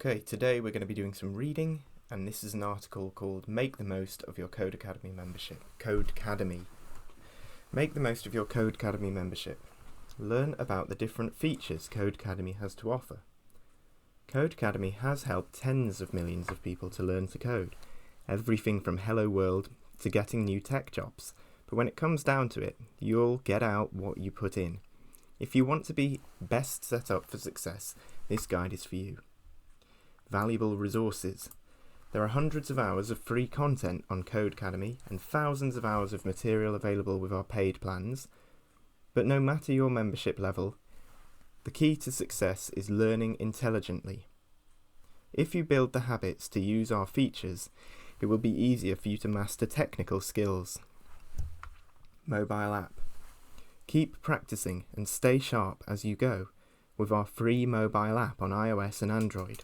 Okay, today we're going to be doing some reading, and this is an article called Make the Most of Your Codecademy Membership. Codecademy. Make the most of your Codecademy membership. Learn about the different features Codecademy has to offer. Codecademy has helped tens of millions of people to learn to code, everything from Hello World to getting new tech jobs. But when it comes down to it, you'll get out what you put in. If you want to be best set up for success, this guide is for you. Valuable resources. There are hundreds of hours of free content on Codecademy and thousands of hours of material available with our paid plans. But no matter your membership level, the key to success is learning intelligently. If you build the habits to use our features, it will be easier for you to master technical skills. Mobile app. Keep practicing and stay sharp as you go with our free mobile app on iOS and Android.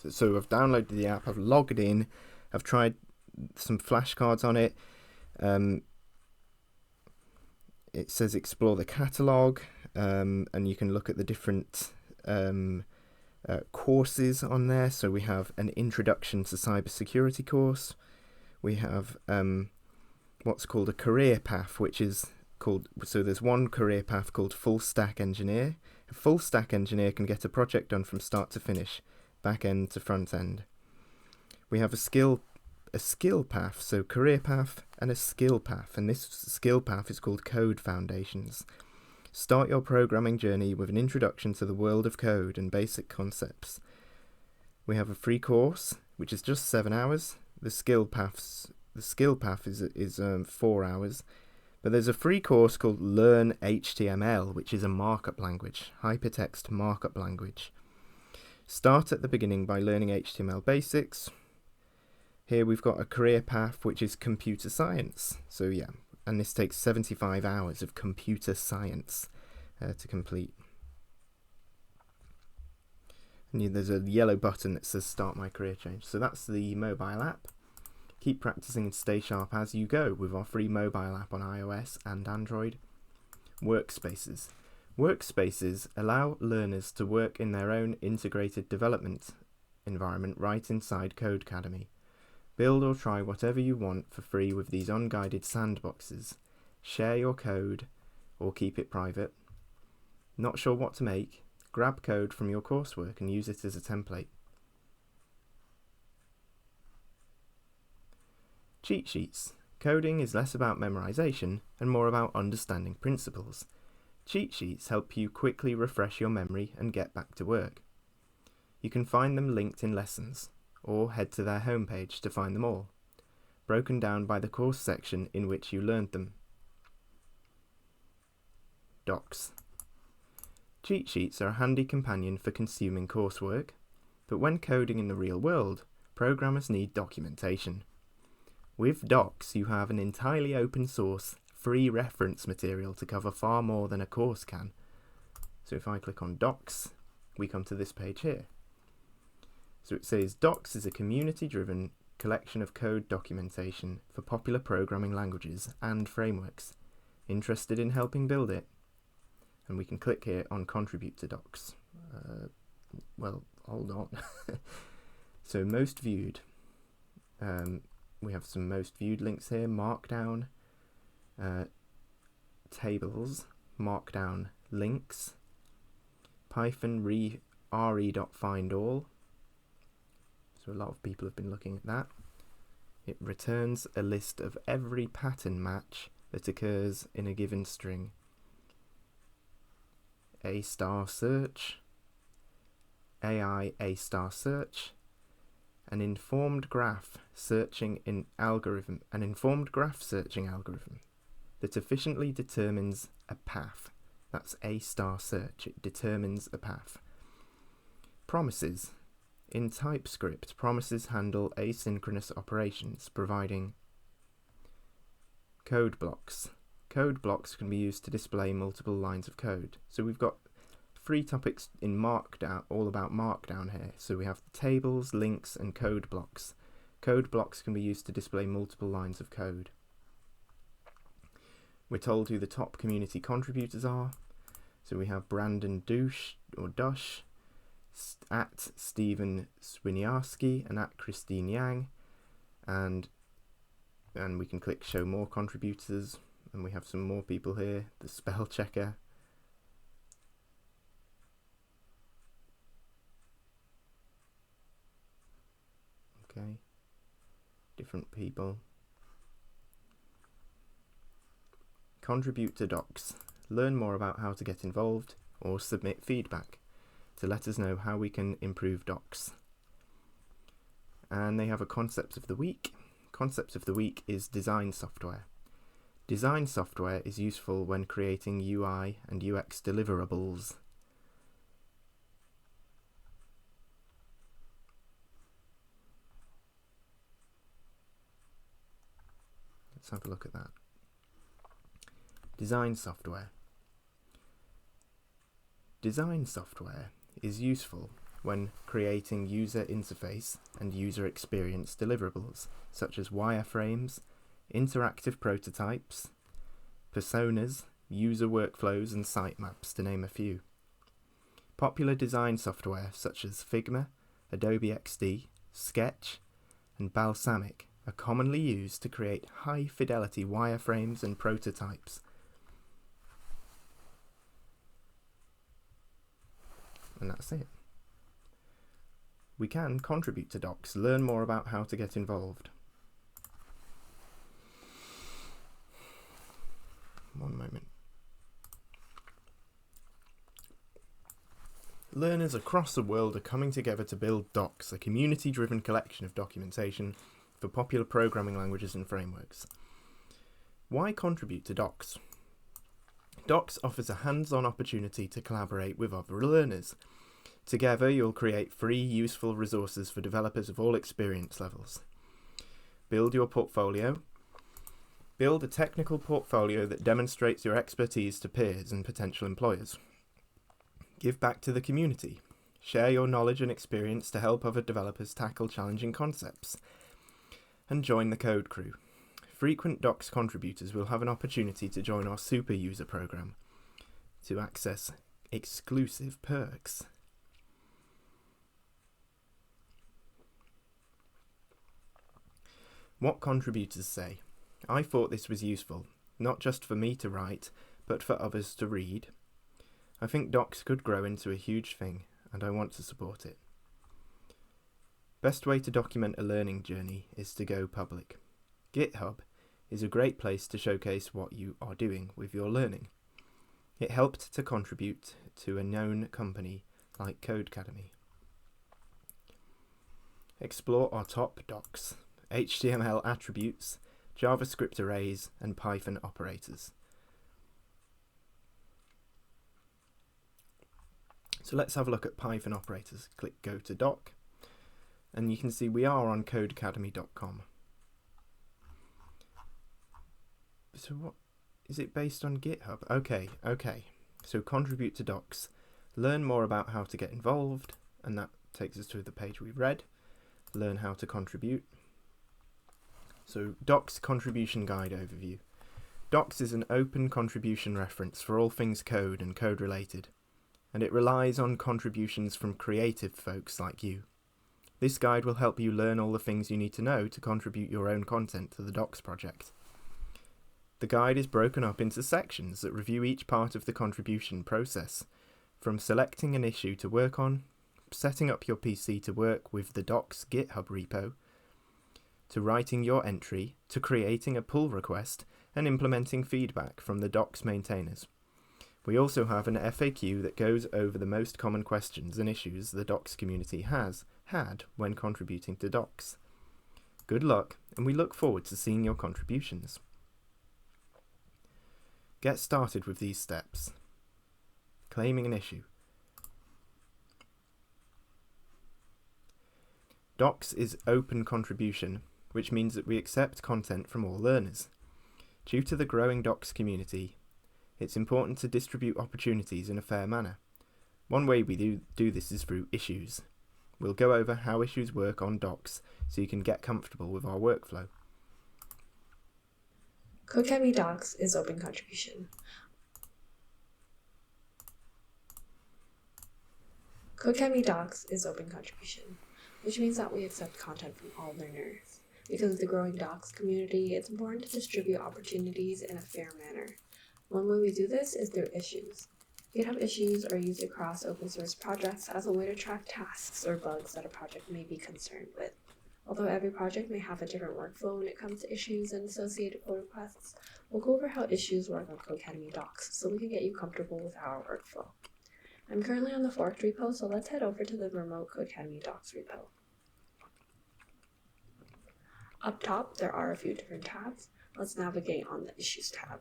So I've downloaded the app, I've logged in, I've tried some flashcards on it. It says explore the catalogue, and you can look at the different courses on there. So we have an introduction to cybersecurity course. We have what's called a career path, which is called, so there's one career path called full stack engineer. A full stack engineer can get a project done from start to finish, back end to front end. We have a skill path, so career path and a skill path, and this skill path is called Code Foundations. Start your programming journey with an introduction to the world of code and basic concepts. We have a free course, which is just 7 hours. The skill path is 4 hours. But there's a free course called Learn HTML, which is a markup language, hypertext markup language. Start at the beginning by learning HTML basics. Here we've got a career path, which is computer science. So yeah, and this takes 75 hours of computer science to complete. And there's a yellow button that says Start My Career Change. So that's the mobile app. Keep practicing and stay sharp as you go with our free mobile app on iOS and Android. Workspaces. Workspaces allow learners to work in their own integrated development environment right inside Codecademy. Build or try whatever you want for free with these unguided sandboxes. Share your code or keep it private. Not sure what to make? Grab code from your coursework and use it as a template. Cheat sheets. Coding is less about memorization and more about understanding principles. Cheat sheets help you quickly refresh your memory and get back to work. You can find them linked in lessons, or head to their homepage to find them all, broken down by the course section in which you learned them. Docs. Cheat sheets are a handy companion for consuming coursework, but when coding in the real world, programmers need documentation. With Docs, you have an entirely open source, free reference material to cover far more than a course can. So if I click on Docs, we come to this page here. So it says Docs is a community-driven collection of code documentation for popular programming languages and frameworks. Interested in helping build it? And we can click here on Contribute to Docs. Well, hold on. So most viewed. We have some most viewed links here. Markdown, tables, Markdown links, Python re.findAll. So a lot of people have been looking at that. It returns a list of every pattern match that occurs in a given string. A-star search, AI A-star search, an informed graph searching algorithm that efficiently determines a path. That's A-star search. It determines a path. Promises. In TypeScript, promises handle asynchronous operations, providing code blocks. Code blocks can be used to display multiple lines of code. So we've got 3 topics in Markdown, all about Markdown here. So we have tables, links, and code blocks. Code blocks can be used to display multiple lines of code. We're told who the top community contributors are. So we have Brandon Dush, at Stephen Swiniarski and at Christine Yang, and we can click show more contributors, and we have some more people here. The spell checker. Okay, different people. Contribute to docs. Learn more about how to get involved or submit feedback to let us know how we can improve docs. And they have a concept of the week. Concept of the week is design software. Design software is useful when creating UI and UX deliverables. Let's have a look at that. Design software. Design software is useful when creating user interface and user experience deliverables, such as wireframes, interactive prototypes, personas, user workflows and sitemaps, to name a few. Popular design software such as Figma, Adobe XD, Sketch, and Balsamic are commonly used to create high-fidelity wireframes and prototypes. And that's it. We can contribute to docs, learn more about how to get involved. One moment. Learners across the world are coming together to build Docs, a community-driven collection of documentation for popular programming languages and frameworks. Why contribute to Docs? Docs offers a hands-on opportunity to collaborate with other learners. Together, you'll create free, useful resources for developers of all experience levels. Build your portfolio. Build a technical portfolio that demonstrates your expertise to peers and potential employers. Give back to the community. Share your knowledge and experience to help other developers tackle challenging concepts. And join the code crew. Frequent Docs contributors will have an opportunity to join our super user program to access exclusive perks. What contributors say? I thought this was useful, not just for me to write, but for others to read. I think Docs could grow into a huge thing, and I want to support it. Best way to document a learning journey is to go public. GitHub is a great place to showcase what you are doing with your learning. It helped to contribute to a known company like Codecademy. Explore our top docs: HTML attributes, JavaScript arrays, and Python operators. So let's have a look at Python operators. Click Go to Doc, and you can see we are on codecademy.com. So what is it based on GitHub? Okay. So contribute to Docs. Learn more about how to get involved, and that takes us to the page we've read. Learn how to contribute. So Docs Contribution Guide Overview. Docs is an open contribution reference for all things code and code related, and it relies on contributions from creative folks like you. This guide will help you learn all the things you need to know to contribute your own content to the Docs project. The guide is broken up into sections that review each part of the contribution process, from selecting an issue to work on, setting up your PC to work with the Docs GitHub repo, to writing your entry, to creating a pull request and implementing feedback from the Docs maintainers. We also have an FAQ that goes over the most common questions and issues the Docs community has had when contributing to Docs. Good luck, and we look forward to seeing your contributions. Get started with these steps. Claiming an issue. Docs is open contribution, which means that we accept content from all learners. Due to the growing Docs community, it's important to distribute opportunities in a fair manner. One way we do this is through issues. We'll go over how issues work on Docs so you can get comfortable with our workflow. Codecademy Docs is open contribution. Codecademy Docs is open contribution, which means that we accept content from all learners. Because of the growing Docs community, it's important to distribute opportunities in a fair manner. One way we do this is through issues. GitHub issues are used across open source projects as a way to track tasks or bugs that a project may be concerned with. Although every project may have a different workflow when it comes to issues and associated pull requests, we'll go over how issues work on Codecademy Docs so we can get you comfortable with our workflow. I'm currently on the forked repo, so let's head over to the remote Codecademy Docs repo. Up top, there are a few different tabs. Let's navigate on the Issues tab.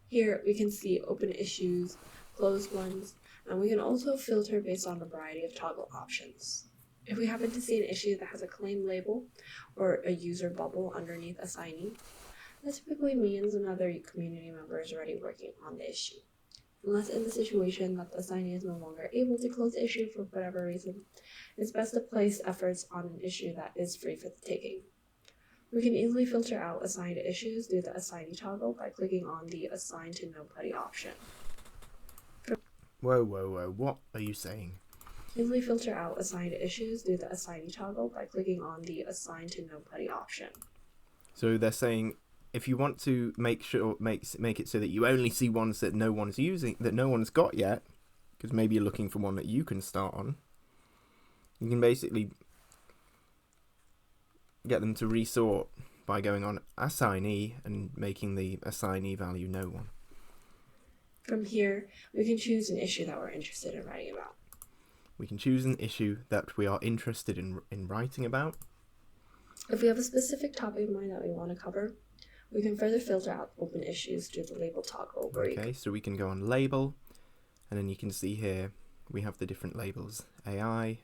Here, we can see open issues, closed ones, and we can also filter based on a variety of toggle options. If we happen to see an issue that has a claim label or a user bubble underneath assignee, that typically means another community member is already working on the issue. Unless in the situation that the assignee is no longer able to close the issue for whatever reason, it's best to place efforts on an issue that is free for the taking. We can easily filter out assigned issues through the assignee toggle by clicking on the Assign to Nobody option. Whoa, what are you saying? Easily filter out assigned issues through the assignee toggle by clicking on the Assign to Nobody option. So they're saying if you want to make it so that you only see ones that no one's using, that no one's got yet, because maybe you're looking for one that you can start on, you can basically get them to resort by going on assignee and making the assignee value no one. From here, we can choose an issue that we're interested in writing about. We can choose an issue that we are interested in writing about. If we have a specific topic in mind that we want to cover, we can further filter out open issues through the label toggle. Okay, so we can go on label, and then you can see here we have the different labels: AI,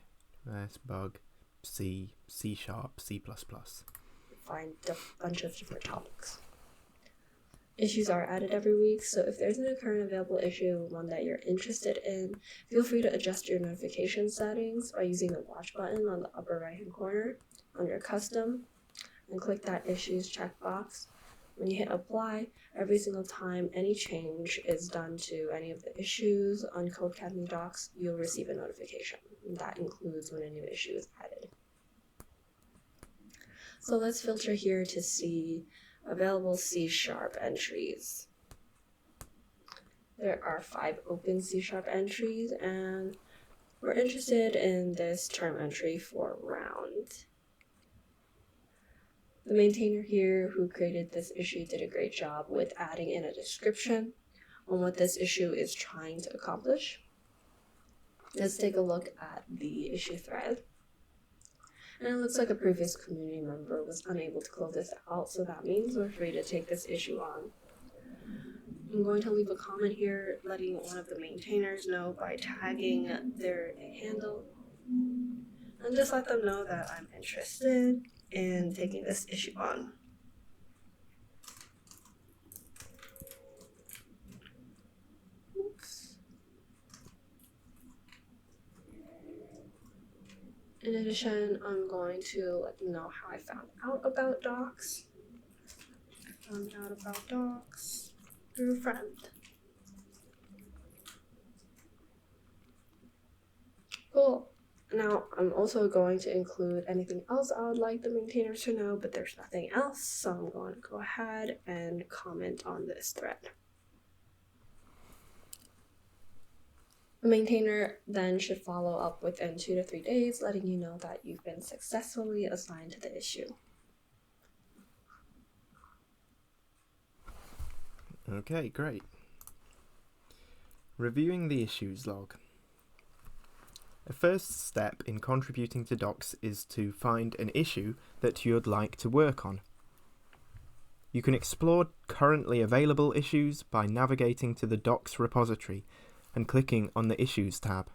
bug, C, C#, C++. Find a bunch of different topics. Issues are added every week, so if there's a current available issue, one that you're interested in, feel free to adjust your notification settings by using the watch button on the upper right hand corner under custom and click that issues checkbox. When you hit apply, every single time any change is done to any of the issues on Codecademy Docs, you'll receive a notification. That includes when a new issue is added. So let's filter here to see available C# entries. There are 5 open C# entries, and we're interested in this term entry for round. The maintainer here who created this issue did a great job with adding in a description on what this issue is trying to accomplish. Let's take a look at the issue thread. And it looks like a previous community member was unable to close this out, so that means we're free to take this issue on. I'm going to leave a comment here letting one of the maintainers know by tagging their handle, and just let them know that I'm interested in taking this issue on. Oops. In addition, I'm going to let them know how I found out about Docs. I found out about Docs through a friend. Cool. Now, I'm also going to include anything else I would like the maintainers to know, but there's nothing else, so I'm going to go ahead and comment on this thread. The maintainer then should follow up within 2 to 3 days, letting you know that you've been successfully assigned to the issue. Okay, great. Reviewing the issues log. A first step in contributing to Docs is to find an issue that you'd like to work on. You can explore currently available issues by navigating to the Docs repository and clicking on the Issues tab.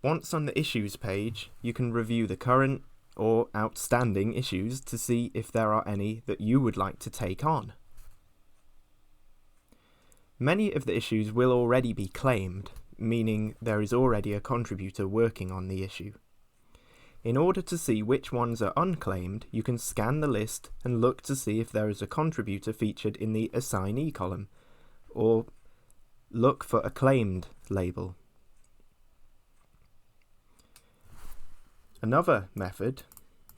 Once on the Issues page, you can review the current or outstanding issues to see if there are any that you would like to take on. Many of the issues will already be claimed, meaning there is already a contributor working on the issue. In order to see which ones are unclaimed, you can scan the list and look to see if there is a contributor featured in the assignee column, or look for a claimed label. Another method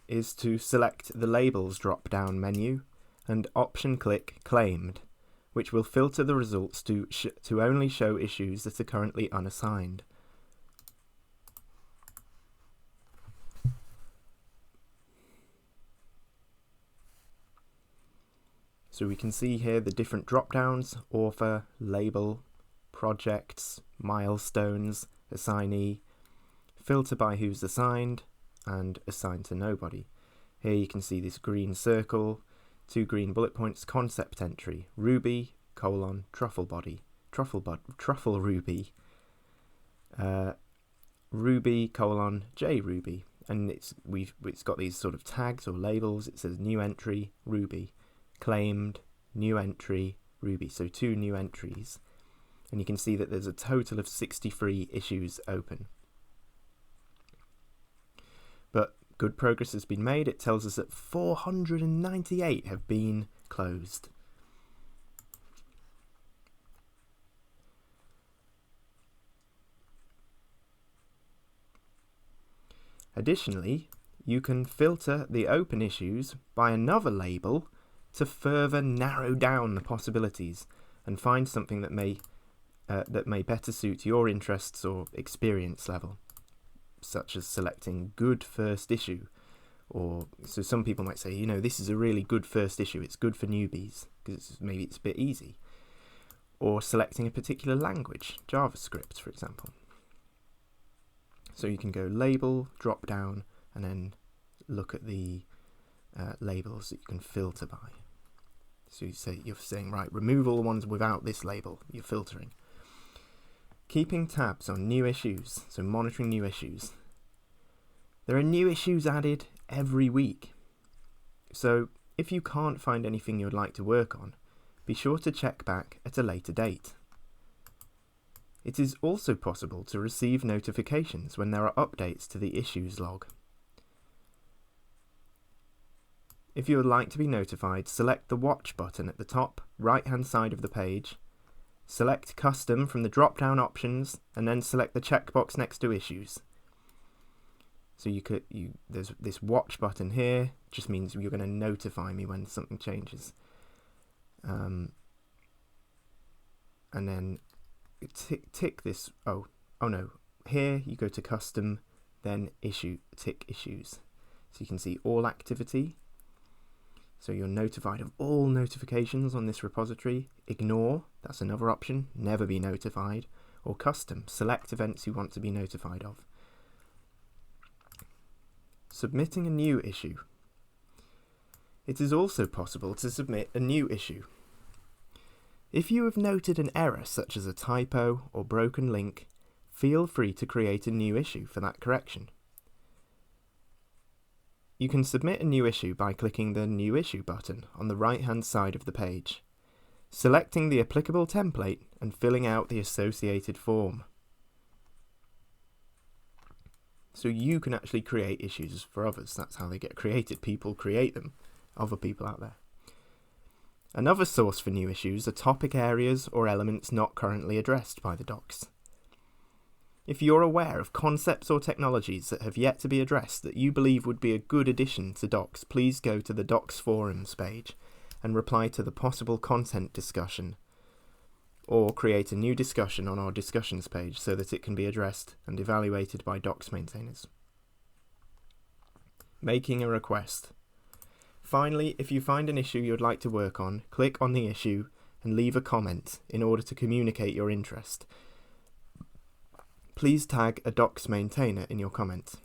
is to select the Labels drop-down menu and option-click Claimed, which will filter the results to only show issues that are currently unassigned. So we can see here the different drop-downs: author, label, projects, milestones, assignee, filter by who's assigned, and assigned to nobody. Here you can see this green circle, 2 green bullet points, concept entry, Ruby, truffle Ruby, Ruby, JRuby, and it's got these sort of tags or labels. It says new entry, Ruby, claimed, new entry, Ruby, so 2 new entries, and you can see that there's a total of 63 issues open. But good progress has been made. It tells us that 498 have been closed. Additionally, you can filter the open issues by another label to further narrow down the possibilities and find something that may better suit your interests or experience level, such as selecting good first issue. Or so some people might say, this is a really good first issue, it's good for newbies because maybe it's a bit easy. Or selecting a particular language, JavaScript for example. So you can go label, drop down, and then look at the labels that you can filter by. So you're saying, right, remove all the ones without this label, you're filtering. Keeping tabs on new issues, so monitoring new issues. There are new issues added every week. So if you can't find anything you'd like to work on, be sure to check back at a later date. It is also possible to receive notifications when there are updates to the issues log. If you would like to be notified, select the Watch button at the top right-hand side of the page, select Custom from the drop-down options, and then select the checkbox next to Issues. So there's this Watch button here, just means you're going to notify me when something changes. And then tick this. Oh no. Here you go to Custom, then tick Issues. So you can see all activity. So you're notified of all notifications on this repository. Ignore, that's another option, never be notified. Or Custom, select events you want to be notified of. Submitting a new issue. It is also possible to submit a new issue. If you have noted an error such as a typo or broken link, feel free to create a new issue for that correction. You can submit a new issue by clicking the New Issue button on the right-hand side of the page, selecting the applicable template and filling out the associated form. So you can actually create issues for others. That's how they get created. People create them, other people out there. Another source for new issues are topic areas or elements not currently addressed by the docs. If you're aware of concepts or technologies that have yet to be addressed that you believe would be a good addition to docs, please go to the docs forums page and reply to the possible content discussion, or create a new discussion on our discussions page so that it can be addressed and evaluated by docs maintainers. Making a request. Finally, if you find an issue you'd like to work on, click on the issue and leave a comment in order to communicate your interest. Please tag a docs maintainer in your comment.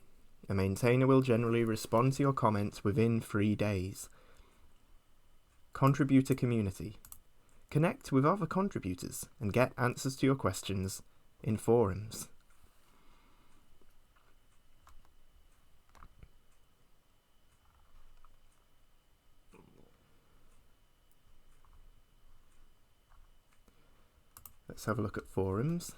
A maintainer will generally respond to your comments within 3 days. Contributor community. Connect with other contributors and get answers to your questions in forums. Let's have a look at forums.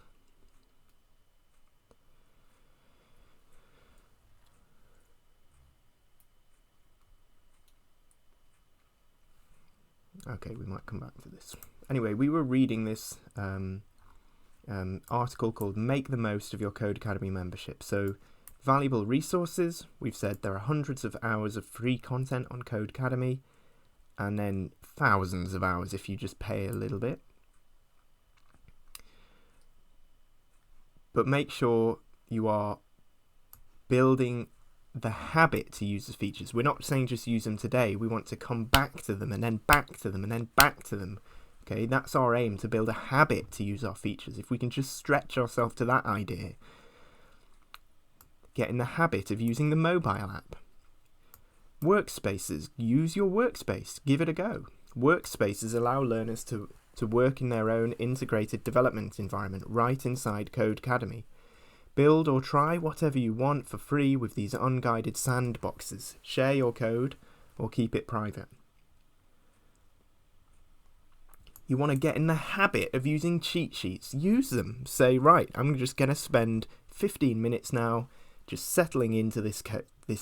Okay, we might come back to this. Anyway, we were reading this article called Make the Most of Your Code Academy Membership. So, valuable resources. We've said there are hundreds of hours of free content on Code Academy, and then thousands of hours if you just pay a little bit. But make sure you are building the habit to use the features. We're not saying just use them today. We want to come back to them and then back to them and then back to them. Okay, that's our aim, to build a habit to use our features. If we can just stretch ourselves to that idea, get in the habit of using the mobile app. Workspaces, use your workspace, give it a go. Workspaces allow learners to work in their own integrated development environment right inside Code Academy. Build or try whatever you want for free with these unguided sandboxes. Share your code or keep it private. You want to get in the habit of using cheat sheets. Use them. Say, right, I'm just going to spend 15 minutes now just settling into this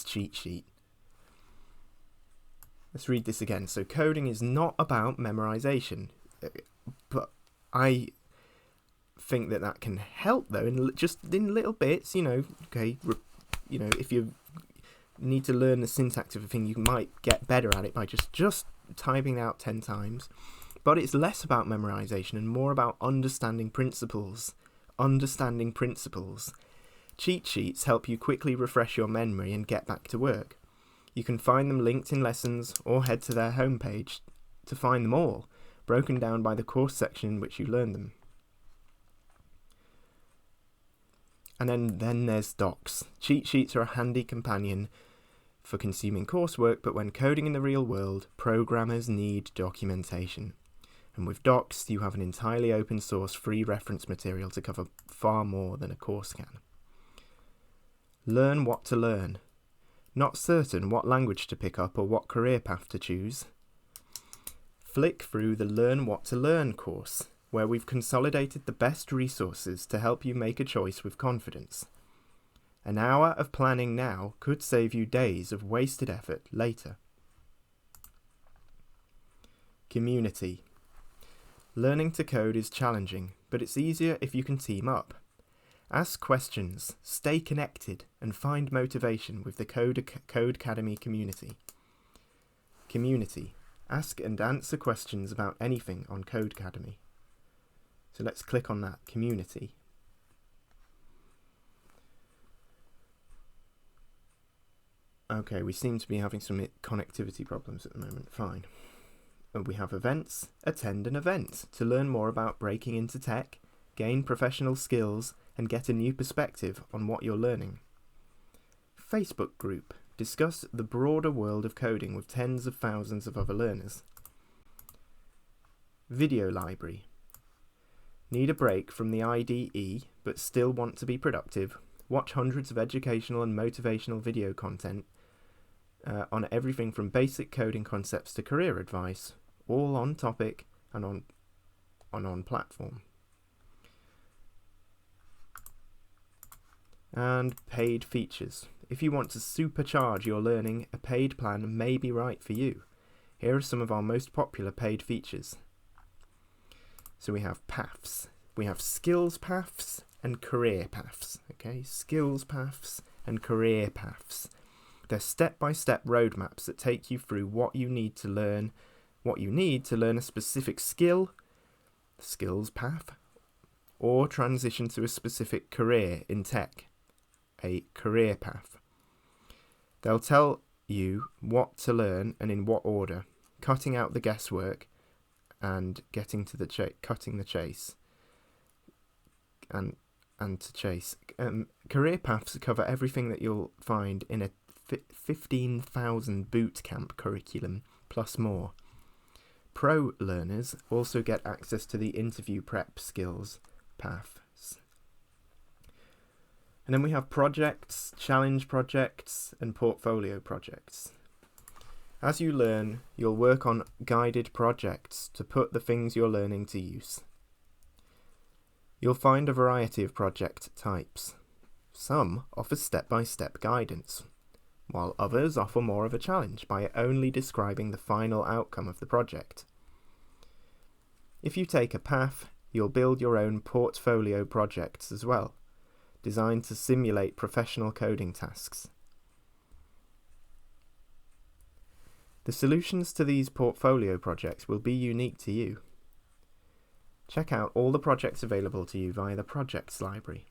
cheat sheet. Let's read this again. So coding is not about memorization, but I think that can help though, just in little bits. Okay, if you need to learn the syntax of a thing, you might get better at it by just typing out 10 times. But it's less about memorization and more about understanding principles. Cheat sheets help you quickly refresh your memory and get back to work. You can find them linked in lessons or head to their homepage to find them all, broken down by the course section in which you learn them. And then there's docs. Cheat sheets are a handy companion for consuming coursework, but when coding in the real world, programmers need documentation. And with docs, you have an entirely open source free reference material to cover far more than a course can. Learn what to learn. Not certain what language to pick up or what career path to choose? Flick through the Learn What to Learn course, where we've consolidated the best resources to help you make a choice with confidence. An hour of planning now could save you days of wasted effort later. Community. Learning to code is challenging, but it's easier if you can team up. Ask questions, stay connected, and find motivation with the Code Academy community. Community. Ask and answer questions about anything on Code Academy. So let's click on that, community. Okay, we seem to be having some connectivity problems at the moment. Fine. We have events. Attend an event to learn more about breaking into tech, gain professional skills, and get a new perspective on what you're learning. Facebook group. Discuss the broader world of coding with tens of thousands of other learners. Video library. Need a break from the IDE but still want to be productive? Watch hundreds of educational and motivational video content on everything from basic coding concepts to career advice, all on topic and on platform. And paid features. If you want to supercharge your learning, a paid plan may be right for you. Here are some of our most popular paid features. So we have paths. We have skills paths and career paths. Okay, skills paths and career paths. They're step-by-step roadmaps that take you through what you need to learn a specific skill, skills path, or transition to a specific career in tech, a career path. They'll tell you what to learn and in what order, cutting out the guesswork and getting to cutting the chase. And to chase. Career paths cover everything that you'll find in a 15,000 bootcamp curriculum, plus more. Pro learners also get access to the interview prep skills paths. And then we have projects, challenge projects, and portfolio projects. As you learn, you'll work on guided projects to put the things you're learning to use. You'll find a variety of project types. Some offer step-by-step guidance, while others offer more of a challenge by only describing the final outcome of the project. If you take a path, you'll build your own portfolio projects as well, designed to simulate professional coding tasks. The solutions to these portfolio projects will be unique to you. Check out all the projects available to you via the Projects library.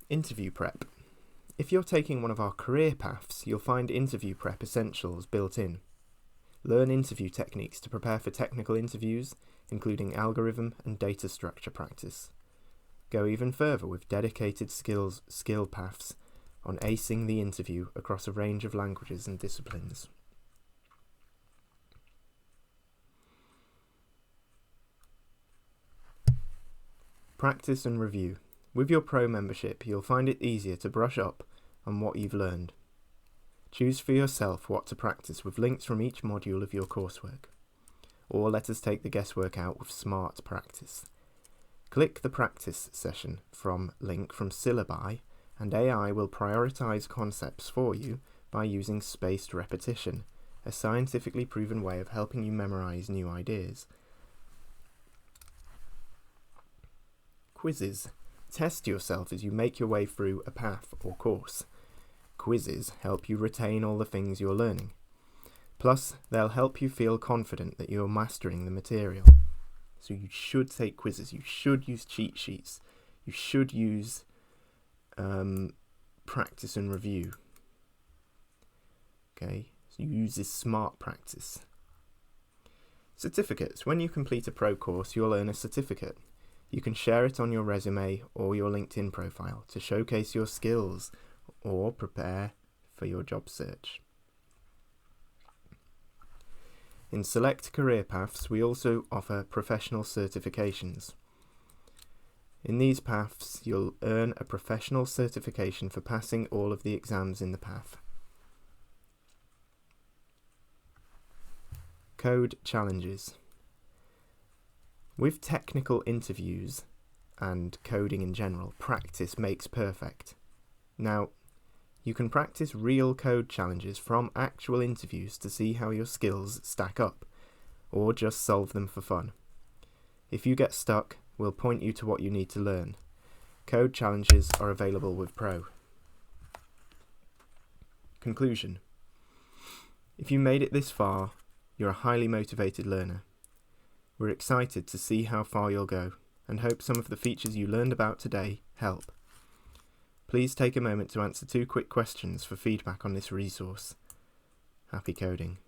Interview prep. If you're taking one of our career paths, you'll find interview prep essentials built in. Learn interview techniques to prepare for technical interviews, including algorithm and data structure practice. Go even further with dedicated skill paths on acing the interview across a range of languages and disciplines. Practice and review. With your Pro membership, you'll find it easier to brush up on what you've learned. Choose for yourself what to practice with links from each module of your coursework. Or let us take the guesswork out with Smart Practice. Click the practice session link from Syllabi, and AI will prioritise concepts for you by using spaced repetition, a scientifically proven way of helping you memorise new ideas. Quizzes. Test yourself as you make your way through a path or course. Quizzes help you retain all the things you're learning. Plus, they'll help you feel confident that you're mastering the material. So you should take quizzes, you should use cheat sheets, you should use practice and review. Okay, so you use this smart practice. Certificates. When you complete a pro course, you'll earn a certificate. You can share it on your resume or your LinkedIn profile to showcase your skills or prepare for your job search. In select career paths, we also offer professional certifications. In these paths, you'll earn a professional certification for passing all of the exams in the path. Code challenges. With technical interviews and coding in general, practice makes perfect. Now, you can practice real code challenges from actual interviews to see how your skills stack up, or just solve them for fun. If you get stuck, we'll point you to what you need to learn. Code challenges are available with Pro. Conclusion. If you made it this far, you're a highly motivated learner. We're excited to see how far you'll go, and hope some of the features you learned about today help. Please take a moment to answer 2 quick questions for feedback on this resource. Happy coding.